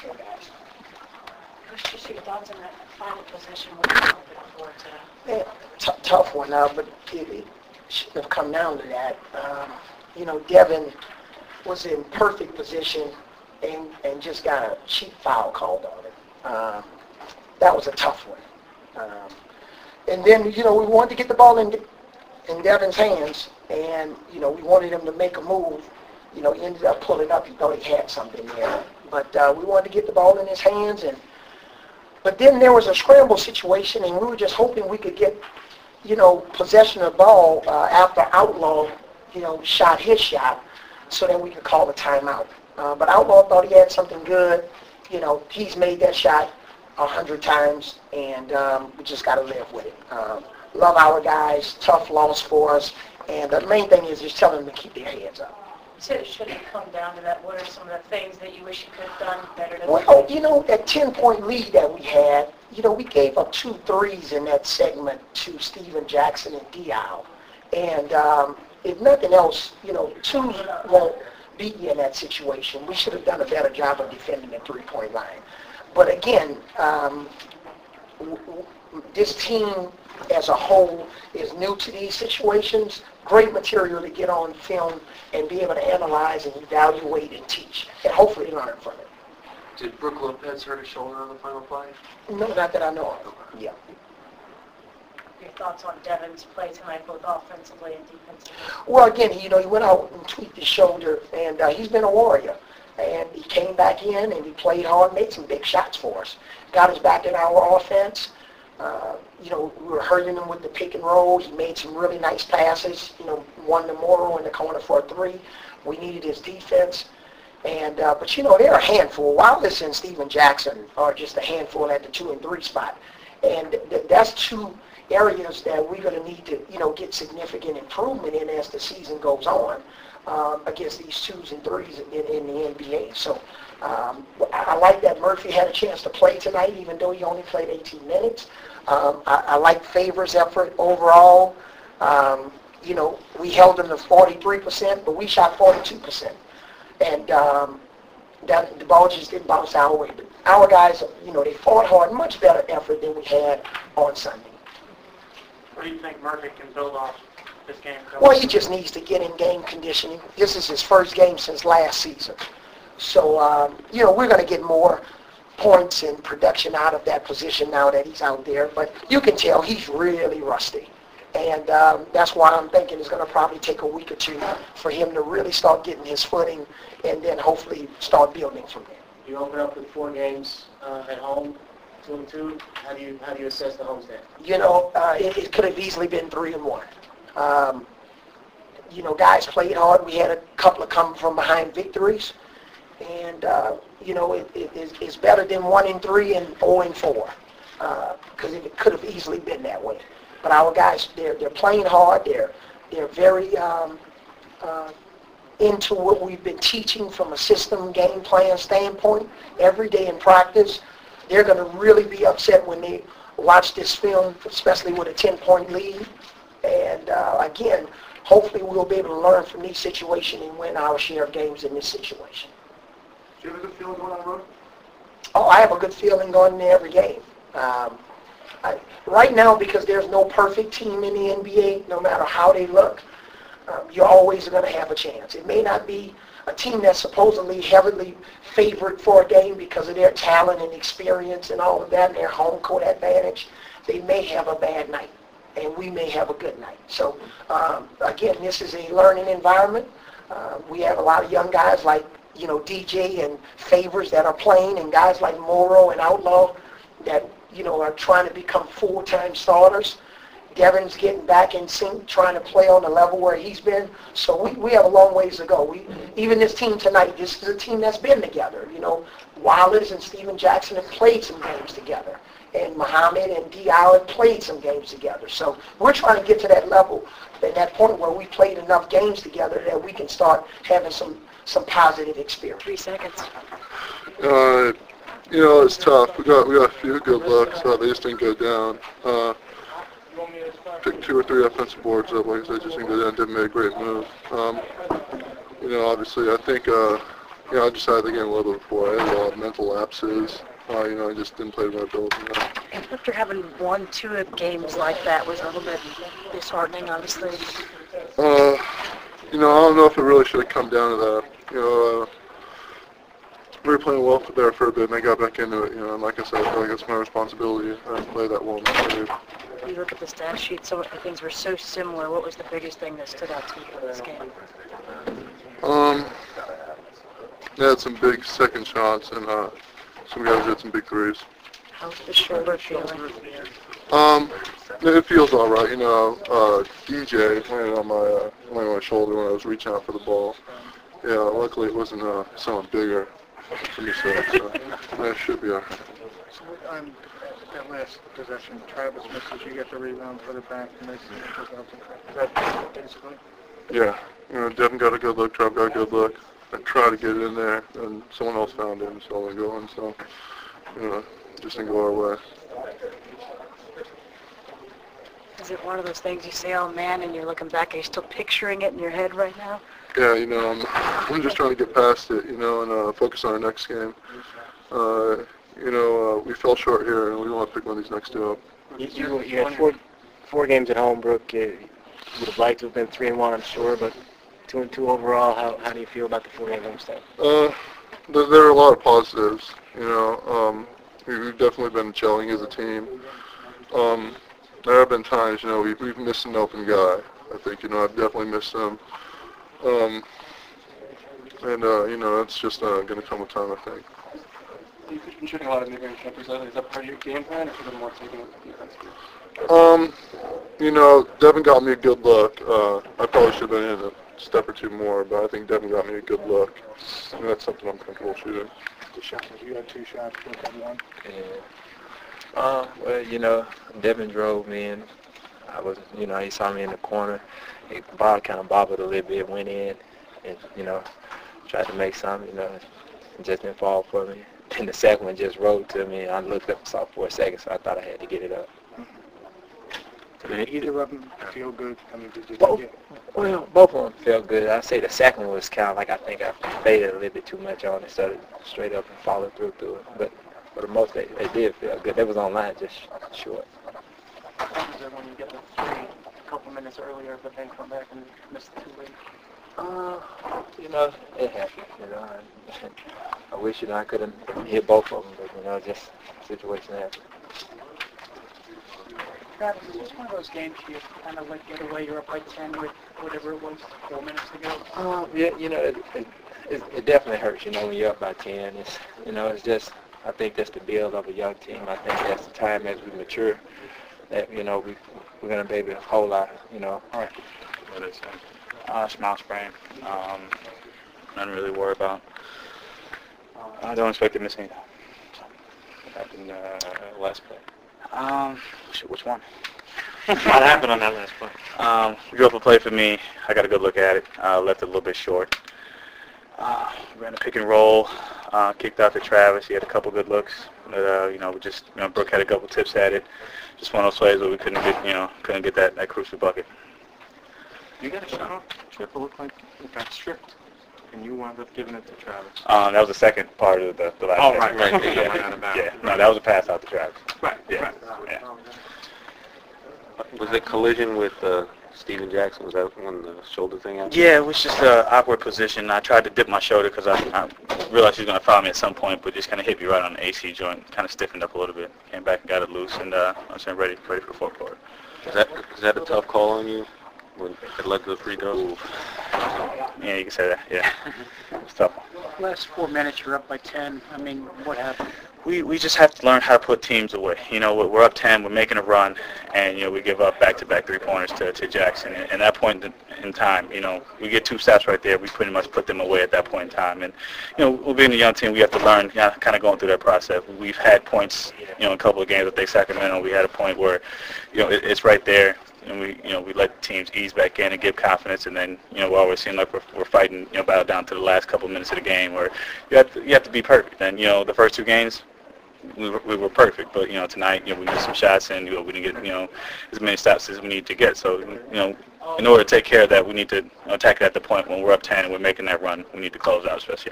your guys. Just your thoughts on that final possession with the for today. Yeah, tough one, but it shouldn't have come down to that. Devin was in perfect position and just got a cheap foul called on him. That was a tough one. And then, we wanted to get the ball in Devin's hands, and, we wanted him to make a move. He ended up pulling up. He thought he had something there. But we wanted to get the ball in his hands. But then there was a scramble situation, and we were just hoping we could get, possession of the ball after Outlaw, shot his shot so that we could call the timeout. But Outlaw thought he had something good. He's made that shot 100 times, and we just got to live with it. Love our guys, tough loss for us, and the main thing is just telling them to keep their heads up. You said it shouldn't come down to that. What are some of the things that you wish you could have done better? Well, that 10-point lead that we had, we gave up 2 threes in that segment to Steven Jackson and Dial. And if nothing else, 2 won't beat you in that situation. We should have done a better job of defending the 3-point line. But again, this team as a whole is new to these situations. Great material to get on film and be able to analyze and evaluate and teach, and hopefully learn from it. Did Brook Lopez hurt his shoulder on the final play? No, not that I know of. Yeah. Your thoughts on Devin's play tonight, both offensively and defensively? Well, again, he went out and tweaked his shoulder, and he's been a warrior. And he came back in, and he played hard, made some big shots for us. Got us back in our offense. We were hurting him with the pick and roll. He made some really nice passes. One to Morrow in the corner for a 3. We needed his defense. And but they're a handful. Wallace and Steven Jackson are just a handful at the 2 and 3 spot. And that's 2 areas that we're going to need to get significant improvement in as the season goes on against these 2s and 3s in the NBA. So I like that Murphy had a chance to play tonight, even though he only played 18 minutes. I like Favors' effort overall. We held him to 43%, but we shot 42%. And the ball just didn't bounce our way. But our guys, they fought hard, much better effort than we had on Sunday. What do you think Murphy can build off this game? Well, he just needs to get in game conditioning. This is his first game since last season. So, we're going to get more points and production out of that position now that he's out there. But you can tell he's really rusty. And that's why I'm thinking it's going to probably take a week or 2 for him to really start getting his footing and then hopefully start building from there. You open up with 4 games at home, 2-2. How do you assess the homestand? It could have easily been 3-1. Guys played hard. We had a couple of come from behind victories. And, it's better than 1-3 and 0-4 because it could have easily been that way. But our guys, they're playing hard. They're very into what we've been teaching from a system game plan standpoint every day in practice. They're going to really be upset when they watch this film, especially with a 10-point lead. And again, hopefully we'll be able to learn from these situations and win our share of games in this situation. Do you have a good feeling going on the road? Oh, I have a good feeling going into every game. Right now, because there's no perfect team in the NBA, no matter how they look, you're always going to have a chance. It may not be a team that's supposedly heavily favored for a game because of their talent and experience and all of that and their home court advantage. They may have a bad night, and we may have a good night. So, again, this is a learning environment. We have a lot of young guys like DJ and Favors that are playing, and guys like Morrow and Outlaw that, are trying to become full-time starters. Devin's getting back in sync, trying to play on the level where he's been. So we have a long ways to go. Even this team tonight, this is a team that's been together. Wallace and Steven Jackson have played some games together. And Muhammad and Dial have played some games together. So we're trying to get to that level, at that point where we played enough games together that we can start having some positive experience. 3 seconds. It's tough. We got a few good looks. They just didn't go down. Picked 2 or 3 offensive boards up. Like I said, just didn't go down. Didn't make a great move. Obviously, I think I just had the game a little bit before. I had a lot of mental lapses. I just didn't play to my ability. And after having won 2 games like that was a little bit disheartening, obviously. I don't know if it really should have come down to that. We were playing well there for a bit, and I got back into it. And like I said, I feel like it's my responsibility. I didn't play that well in the period. You look at the stat sheet, so things were so similar. What was the biggest thing that stood out to you for this game? They had some big second shots, and some guys had some big threes. How's the shoulder feeling? It feels all right. DJ landed on my shoulder when I was reaching out for the ball. Yeah, luckily it wasn't someone bigger for me, so that should be all right. So on that last possession, Travis misses, you get the rebound, put it back, and makes it goes out. Is that basically? Yeah, Devin got a good look, Trav got a good look. I tried to get it in there, and someone else found it and saw it going, so, just didn't go our way. Is it one of those things you say, oh man, and you're looking back, are you still picturing it in your head right now? Yeah, I'm just trying to get past it, and focus on our next game. We fell short here, and we want to pick one of these next 2 up. You had four games at home, Brooke. You would have liked to have been 3-1, I'm sure, but 2-2 overall. How do you feel about the 4-game homestand? There are a lot of positives. We've definitely been gelling as a team. There have been times, we've missed an open guy. I think, I've definitely missed him. It's just going to come with time, I think. You've been shooting a lot of mid-range jumpers lately. Is that part of your game plan, or should have been more taken with the defense? Devin got me a good look. I probably should have been in a step or 2 more, but I think Devin got me a good look. And that's something I'm comfortable shooting. The shot, you had 2 shots, Brooke had 1. Well, Devin drove me in. I was, he saw me in the corner. The ball kind of bobbled a little bit, went in, and, tried to make something, it just didn't fall for me. Then the second one just rolled to me. I looked up and saw 4 seconds, so I thought I had to get it up. Did either of them feel good? Did you both of them felt good. I'd say the second one was kind of like I think I faded a little bit too much on it, so straight up and followed through it. But for the most, they did feel good. They was on line just short. How was it when you get the 3 a couple minutes earlier, but then come back and miss the 2 late? It happened. I wish I could have hit both of them, but just situation happened. Travis, is this one of those games you kind of let get away? You're up by 10 with whatever it was 4 minutes to go. It definitely hurts. When you're up by 10, it's just. I think that's the build of a young team. I think that's the time as we mature that we're gonna be able to hold our All right. What is it? Smile sprain. Nothing really to worry about. I don't expect to miss any time. What happened last play? Which one? What happened on that last play? We drew up a play for me. I got a good look at it. Left it a little bit short. Ran a pick and roll. Kicked out to Travis. He had a couple good looks. But, Brooke had a couple tips at it. Just one of those plays where we couldn't get that crucial bucket. You got a shot off triple, looked like it got stripped, and you wound up giving it to Travis. That was the second part of the last play. Oh, right. Yeah. No, that was a pass out to Travis. Right. Yeah. Was it collision with Steven Jackson? Was that when the shoulder thing happened? Yeah, it was just an awkward position. I tried to dip my shoulder because I realized he was going to foul me at some point, but just kind of hit me right on the AC joint, kind of stiffened up a little bit. Came back and got it loose, and I was ready for the fourth quarter. Is that a tough call on you when it led to the free throws? Yeah, you can say that. Yeah, it's tough. Last 4 minutes, you're up by 10. What happened? We just have to learn how to put teams away. We're up 10, we're making a run, and we give up back-to-back 3-pointers to Jackson. And at that point in time, we get 2 stops right there. We pretty much put them away at that point in time. And we're being a young team, we have to learn, kind of going through that process. We've had points, in a couple of games with Sacramento. We had a point where, it's right there. And we let the teams ease back in and give confidence, and then we always seem like we're fighting battle down to the last couple minutes of the game where you have to be perfect. And the first 2 games we were perfect, but tonight we missed some shots and we didn't get as many stops as we need to get. So in order to take care of that, we need to attack it at the point when we're up 10 and we're making that run. We need to close out, especially.